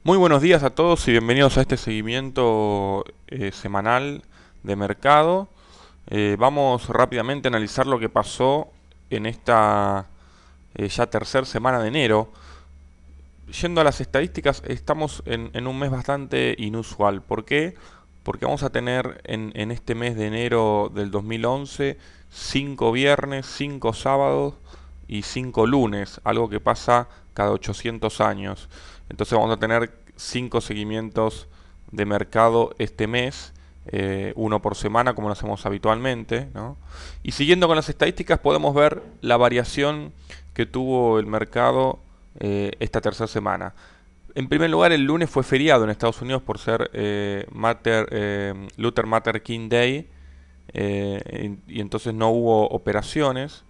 Muy buenos días a todos y bienvenidos a este seguimiento semanal de mercado. Vamos rápidamente a analizar lo que pasó en esta ya tercera semana de enero. Yendo a las estadísticas, estamos en un mes bastante inusual. ¿Por qué? Porque vamos a tener en este mes de enero del 2011 5 viernes, 5 sábados y 5 lunes, algo que pasa cada 800 años. Entonces vamos a tener 5 seguimientos de mercado este mes, uno por semana como lo hacemos habitualmente, ¿no? Y siguiendo con las estadísticas podemos ver la variación que tuvo el mercado esta tercera semana. En primer lugar, el lunes fue feriado en Estados Unidos por ser Luther Martin King Day, y entonces no hubo operaciones.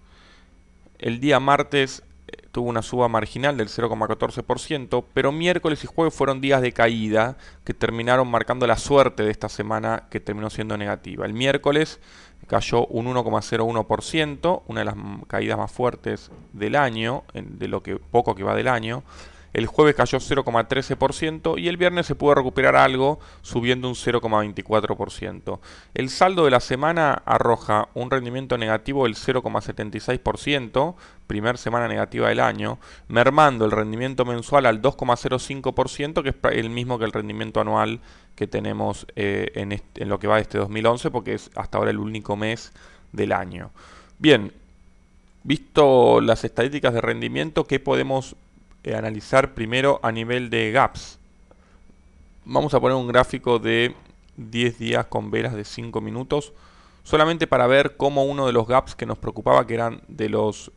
El día martes tuvo una suba marginal del 0,14%, pero miércoles y jueves fueron días de caída que terminaron marcando la suerte de esta semana, que terminó siendo negativa. El miércoles cayó un 1,01%, una de las caídas más fuertes del año, de lo que poco que va del año. El jueves cayó 0,13% y el viernes se pudo recuperar algo, subiendo un 0,24%. El saldo de la semana arroja un rendimiento negativo del 0,76%, primer semana negativa del año, mermando el rendimiento mensual al 2,05%, que es el mismo que el rendimiento anual que tenemos en lo que va de este 2011, porque es hasta ahora el único mes del año. Bien, visto las estadísticas de rendimiento, ¿qué podemos analizar primero a nivel de gaps? Vamos a poner un gráfico de 10 días con velas de 5 minutos, solamente para ver cómo uno de los gaps que nos preocupaba, que eran de los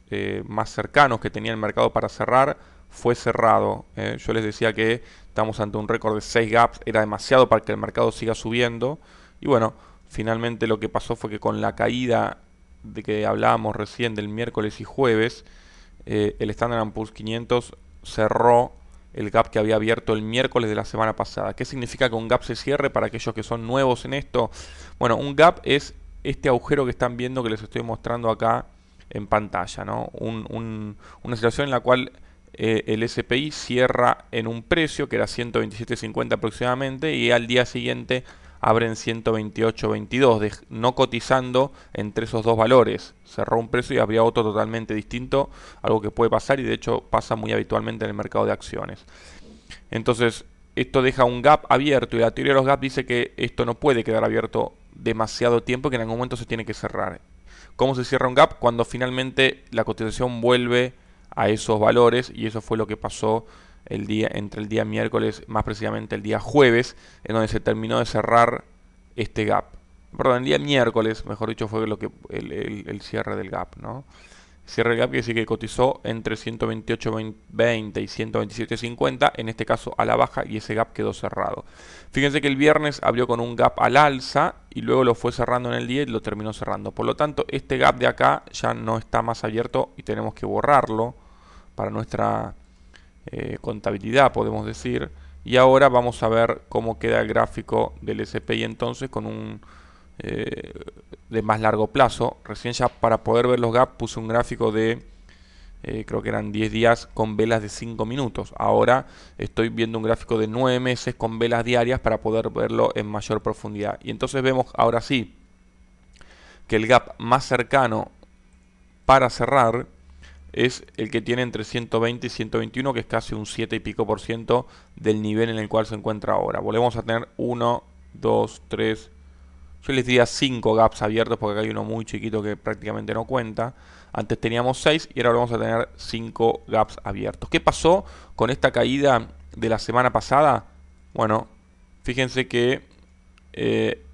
más cercanos que tenía el mercado para cerrar, fue cerrado. Yo les decía que estamos ante un récord de 6 gaps, era demasiado para que el mercado siga subiendo. Y bueno, finalmente lo que pasó fue que con la caída de que hablábamos recién del miércoles y jueves, el Standard Poor's 500 cerró el gap que había abierto el miércoles de la semana pasada. ¿Qué significa que un gap se cierre para aquellos que son nuevos en esto? Bueno, un gap es este agujero que están viendo, que les estoy mostrando acá en pantalla, ¿no? Una situación en la cual el SPI cierra en un precio que era 127.50 aproximadamente, y al día siguiente abre en 128.22, no cotizando entre esos dos valores. Cerró un precio y habría otro totalmente distinto, algo que puede pasar y de hecho pasa muy habitualmente en el mercado de acciones. Entonces, esto deja un gap abierto, y la teoría de los gaps dice que esto no puede quedar abierto demasiado tiempo, que en algún momento se tiene que cerrar. ¿Cómo se cierra un gap? Cuando finalmente la cotización vuelve a esos valores, y eso fue lo que pasó entre el día miércoles, más precisamente el día jueves, en donde se terminó de cerrar este gap. Perdón, el día miércoles, mejor dicho, fue lo que el cierre del gap, ¿no? Cierre del gap quiere decir que cotizó entre 128.20 y 127.50, en este caso a la baja, y ese gap quedó cerrado. Fíjense que el viernes abrió con un gap al alza y luego lo fue cerrando en el día y lo terminó cerrando. Por lo tanto, este gap de acá ya no está más abierto y tenemos que borrarlo para nuestra contabilidad, podemos decir. Y ahora vamos a ver cómo queda el gráfico del SPI entonces con un eh, de más largo plazo. Recién, ya para poder ver los gaps, puse un gráfico de creo que eran 10 días con velas de 5 minutos. Ahora estoy viendo un gráfico de 9 meses con velas diarias para poder verlo en mayor profundidad. Y entonces vemos ahora sí que el gap más cercano para cerrar es el que tiene entre 120 y 121, que es casi un 7 y pico por ciento del nivel en el cual se encuentra ahora. Volvemos a tener 1, 2, 3, yo les diría 5 gaps abiertos, porque acá hay uno muy chiquito que prácticamente no cuenta. Antes teníamos 6 y ahora vamos a tener 5 gaps abiertos. ¿Qué pasó con esta caída de la semana pasada? Bueno, fíjense que eh,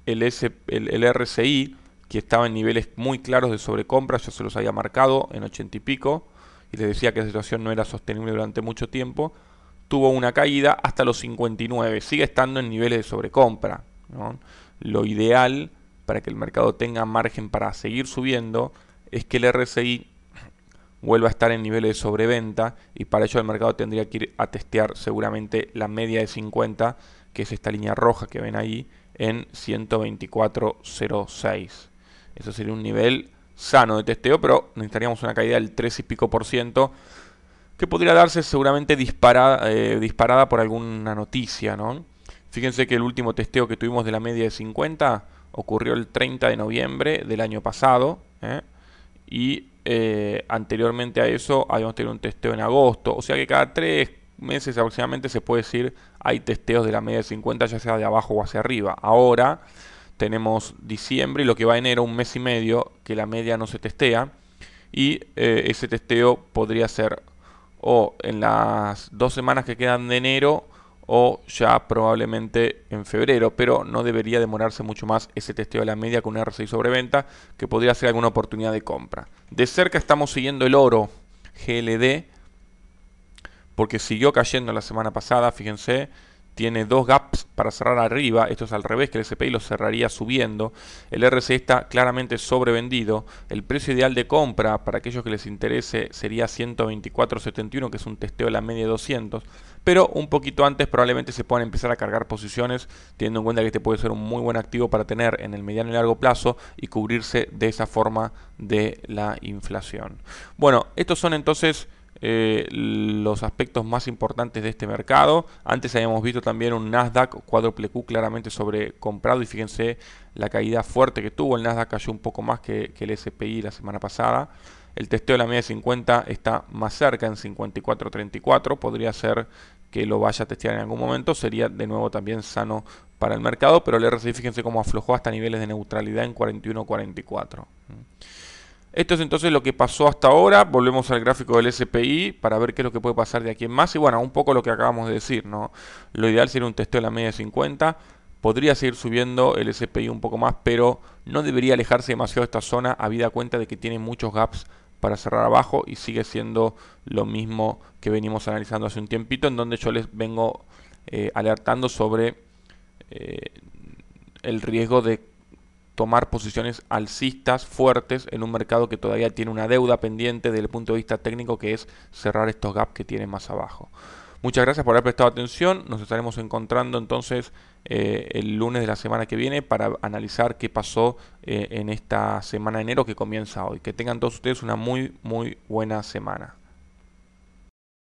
el RSI, que estaba en niveles muy claros de sobrecompra, yo se los había marcado en 80 y pico, y les decía que la situación no era sostenible durante mucho tiempo, tuvo una caída hasta los 59, sigue estando en niveles de sobrecompra, ¿no? Lo ideal para que el mercado tenga margen para seguir subiendo es que el RSI vuelva a estar en niveles de sobreventa, y para ello el mercado tendría que ir a testear seguramente la media de 50, que es esta línea roja que ven ahí, en 124.06. Eso sería un nivel sano de testeo, pero necesitaríamos una caída del 3 y pico por ciento que podría darse seguramente disparada por alguna noticia, ¿no? Fíjense que el último testeo que tuvimos de la media de 50 ocurrió el 30 de noviembre del año pasado, ¿eh? Y anteriormente a eso habíamos tenido un testeo en agosto, o sea que cada 3 meses aproximadamente se puede decir hay testeos de la media de 50, ya sea de abajo o hacia arriba. Ahora tenemos diciembre y lo que va a enero, un mes y medio que la media no se testea, y ese testeo podría ser o en las 2 semanas que quedan de enero o ya probablemente en febrero, pero no debería demorarse mucho más ese testeo de la media con un RSI sobreventa, que podría ser alguna oportunidad de compra. De cerca estamos siguiendo el oro GLD, porque siguió cayendo la semana pasada, fíjense, tiene dos gaps para cerrar arriba, esto es al revés, que el SPI lo cerraría subiendo, el RSI está claramente sobrevendido, el precio ideal de compra para aquellos que les interese sería 124.71, que es un testeo de la media de 200, pero un poquito antes probablemente se puedan empezar a cargar posiciones, teniendo en cuenta que este puede ser un muy buen activo para tener en el mediano y largo plazo y cubrirse de esa forma de la inflación. Bueno, estos son entonces los aspectos más importantes de este mercado. Antes habíamos visto también un Nasdaq cuádruple Q claramente sobrecomprado y fíjense la caída fuerte que tuvo. El Nasdaq cayó un poco más que el SPI la semana pasada. El testeo de la media de 50 está más cerca en 54.34. Podría ser que lo vaya a testear en algún momento. Sería de nuevo también sano para el mercado, pero el RSI fíjense cómo aflojó hasta niveles de neutralidad en 41.44. Esto es entonces lo que pasó hasta ahora. Volvemos al gráfico del SPI para ver qué es lo que puede pasar de aquí en más. Y bueno, un poco lo que acabamos de decir, ¿no? Lo ideal sería un testeo de la media de 50. Podría seguir subiendo el SPI un poco más, pero no debería alejarse demasiado de esta zona, habida cuenta de que tiene muchos gaps para cerrar abajo y sigue siendo lo mismo que venimos analizando hace un tiempito, en donde yo les vengo alertando sobre el riesgo de tomar posiciones alcistas fuertes en un mercado que todavía tiene una deuda pendiente desde el punto de vista técnico, que es cerrar estos gaps que tiene más abajo. Muchas gracias por haber prestado atención. Nos estaremos encontrando entonces el lunes de la semana que viene para analizar qué pasó en esta semana de enero que comienza hoy. Que tengan todos ustedes una muy buena semana.